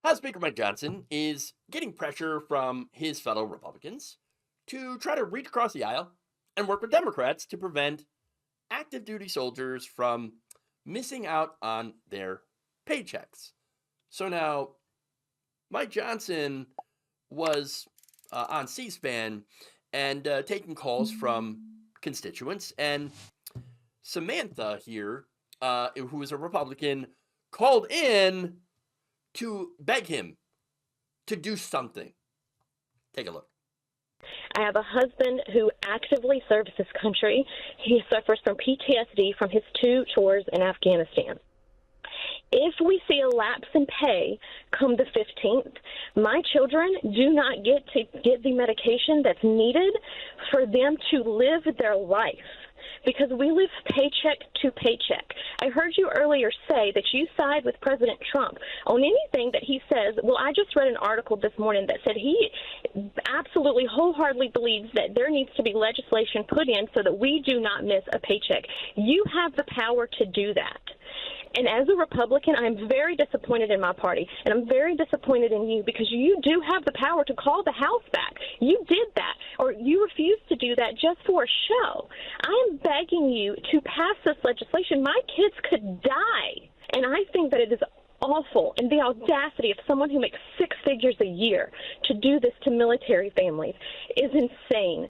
House Speaker Mike Johnson is getting pressure from his fellow Republicans to try to reach across the aisle and work with Democrats to prevent active duty soldiers from missing out on their paychecks. So now, Mike Johnson was on C SPAN and taking calls from constituents, and Samantha here, who is a Republican, called in to beg him to do something. Take a look. I have a husband who actively serves this country. He suffers from PTSD from his 2 tours in Afghanistan. If we see a lapse in pay come the 15th, my children do not get to get the medication that's needed for them to live their life, because we live paycheck to paycheck. I heard you earlier say that you side with President Trump on anything that he says. Well, I just read an article this morning that said he absolutely wholeheartedly believes that there needs to be legislation put in so that we do not miss a paycheck. You have the power to do that. And as a Republican, I'm very disappointed in my party, and I'm very disappointed in you, because you do have the power to call the House back. You did that, or you refused to do that just for a show. I am begging you to pass this legislation. My kids could die, and I think that it is awful, and the audacity of someone who makes 6 figures a year to do this to military families is insane.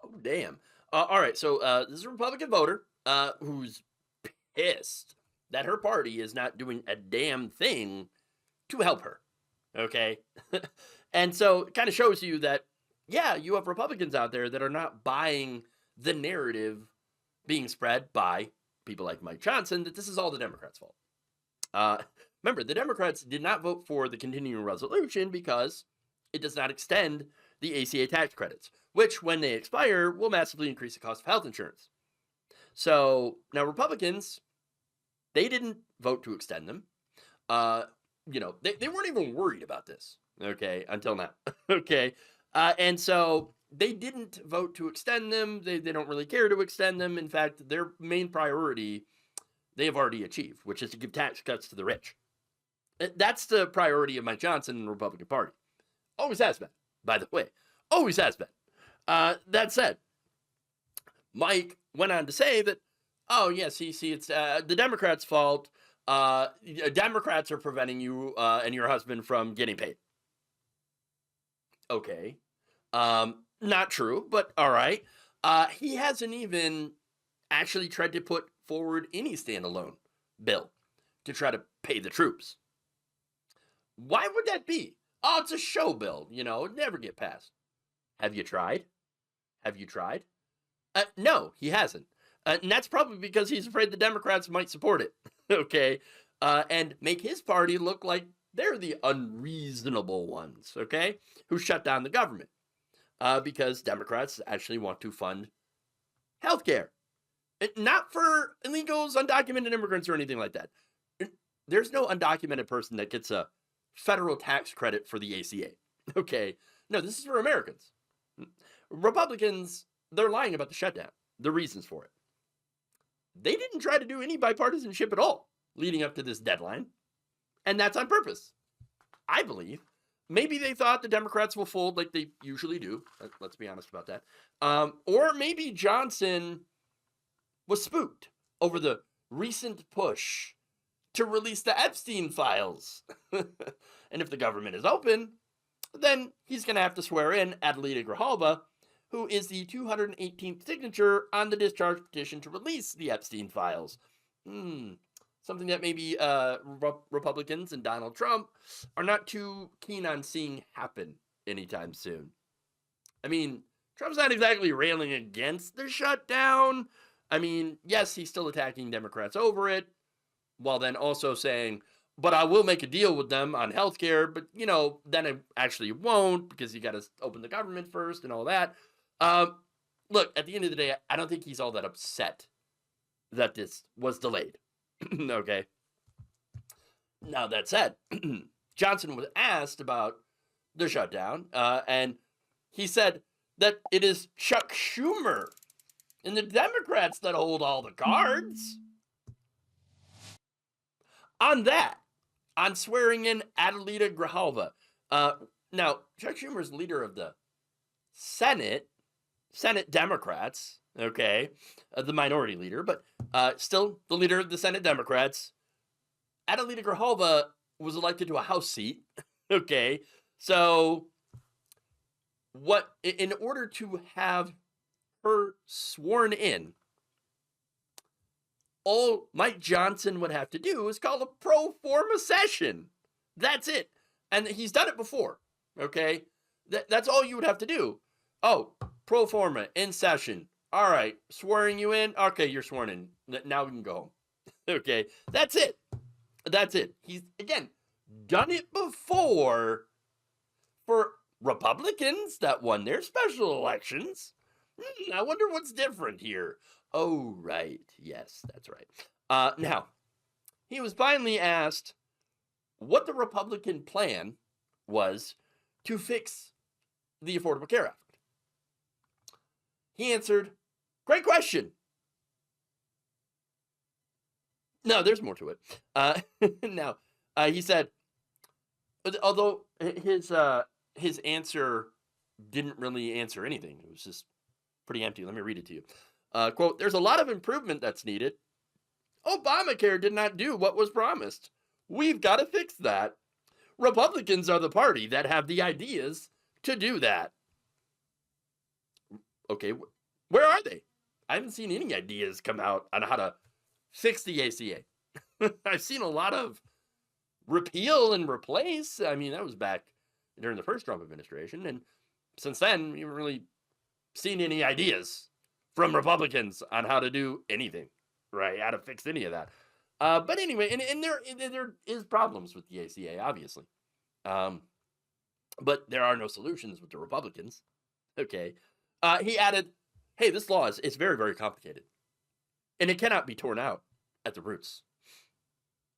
Oh, damn. All right, so this is a Republican voter who's pissed that her party is not doing a damn thing to help her. Okay? And so it kind of shows you that, yeah, you have Republicans out there that are not buying the narrative being spread by people like Mike Johnson that this is all the Democrats' fault. Remember, the Democrats did not vote for the continuing resolution because it does not extend the ACA tax credits, which, when they expire, will massively increase the cost of health insurance. So now Republicans, they didn't vote to extend them. They weren't even worried about this, okay, until now, okay? And so they didn't vote to extend them. They don't really care to extend them. In fact, their main priority, they have already achieved, which is to give tax cuts to the rich. That's the priority of Mike Johnson and the Republican Party. Always has been, by the way. Always has been. That said, Mike went on to say that, oh, yes, it's the Democrats' fault. Democrats are preventing you and your husband from getting paid. Okay. Not true, but all right. He hasn't even actually tried to put forward any standalone bill to try to pay the troops. Why would that be? Oh, it's a show bill, it'd never get passed. Have you tried? No, he hasn't. And that's probably because he's afraid the Democrats might support it, okay? And make his party look like they're the unreasonable ones, okay? Who shut down the government. Because Democrats actually want to fund healthcare. Not for illegals, undocumented immigrants, or anything like that. There's no undocumented person that gets a federal tax credit for the ACA, okay? No, this is for Americans. Republicans, they're lying about the shutdown, the reasons for it. They didn't try to do any bipartisanship at all leading up to this deadline, and that's on purpose, I believe. Maybe they thought the Democrats will fold like they usually do. Let's be honest about that. Or maybe Johnson was spooked over the recent push to release the Epstein files. And if the government is open, then he's going to have to swear in Adelita Grijalva, who is the 218th signature on the discharge petition to release the Epstein files. Something that maybe Republicans and Donald Trump are not too keen on seeing happen anytime soon. I mean, Trump's not exactly railing against the shutdown. I mean, yes, he's still attacking Democrats over it, while then also saying, but I will make a deal with them on healthcare, but, then I actually won't, because you got to open the government first and all that. Look, at the end of the day, I don't think he's all that upset that this was delayed. Okay. Now, that said, Johnson was asked about the shutdown, and he said that it is Chuck Schumer and the Democrats that hold all the cards. On that, on swearing in Adelita Grijalva. Now, Chuck Schumer's leader of the Senate Democrats, okay, the minority leader, but still the leader of the Senate Democrats. Adelita Grijalva was elected to a House seat, okay, so in order to have her sworn in, all Mike Johnson would have to do is call a pro forma session. That's it. And he's done it before, okay? That's all you would have to do. Oh, pro forma, in session. All right, swearing you in? Okay, you're sworn in. Now we can go home. Okay, that's it. That's it. He's, again, done it before for Republicans that won their special elections. I wonder what's different here. Oh, right. Yes, that's right. Now, he was finally asked what the Republican plan was to fix the Affordable Care Act. He answered, great question. No, there's more to it. Now, he said, although his answer didn't really answer anything, it was just pretty empty. Let me read it to you. Quote, there's a lot of improvement that's needed. Obamacare did not do what was promised. We've got to fix that. Republicans are the party that have the ideas to do that. Okay, where are they? I haven't seen any ideas come out on how to fix the ACA. I've seen a lot of repeal and replace. I mean, that was back during the first Trump administration. And since then, we haven't really seen any ideas from Republicans on how to do anything, right? How to fix any of that. But anyway, and there is problems with the ACA, obviously. But there are no solutions with the Republicans. Okay. He added, hey, this law is very, very complicated. And it cannot be torn out at the roots.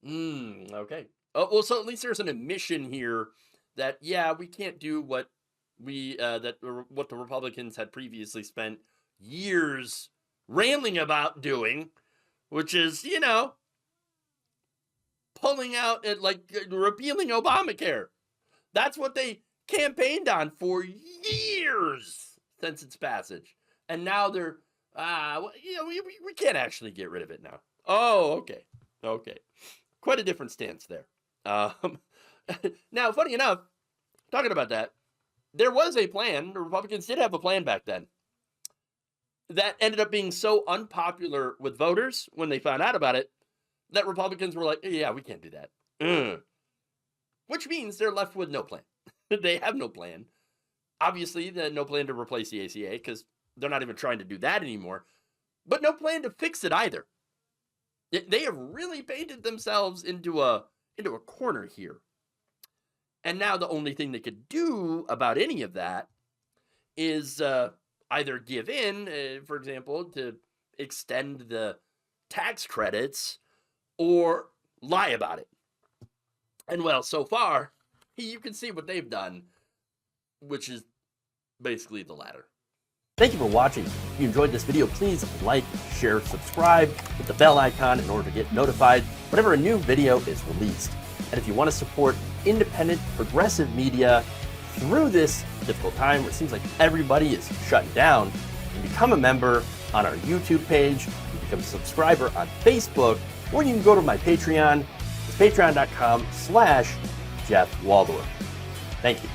Okay. Well, so at least there's an admission here that, yeah, we can't do what what the Republicans had previously spent years railing about doing, which is, pulling out and repealing Obamacare. That's what they campaigned on for years since its passage. And now they're, we can't actually get rid of it now. Oh, okay. Okay. Quite a different stance there. Now, funny enough, talking about that, there was a plan. The Republicans did have a plan back then that ended up being so unpopular with voters when they found out about it that Republicans were like, yeah, we can't do that. Which means they're left with no plan. They have no plan. Obviously, no plan to replace the ACA because they're not even trying to do that anymore. But no plan to fix it either. They have really painted themselves into a corner here. And now the only thing they could do about any of that is either give in, for example, to extend the tax credits or lie about it. And well, so far, you can see what they've done, which is basically the latter. Thank you for watching. If you enjoyed this video, please like, share, subscribe, hit the bell icon in order to get notified whenever a new video is released. And if you want to support independent, progressive media through this difficult time where it seems like everybody is shutting down, you can become a member on our YouTube page, you can become a subscriber on Facebook, or you can go to my Patreon. It's patreon.com/Jeff Waldorf. Thank you.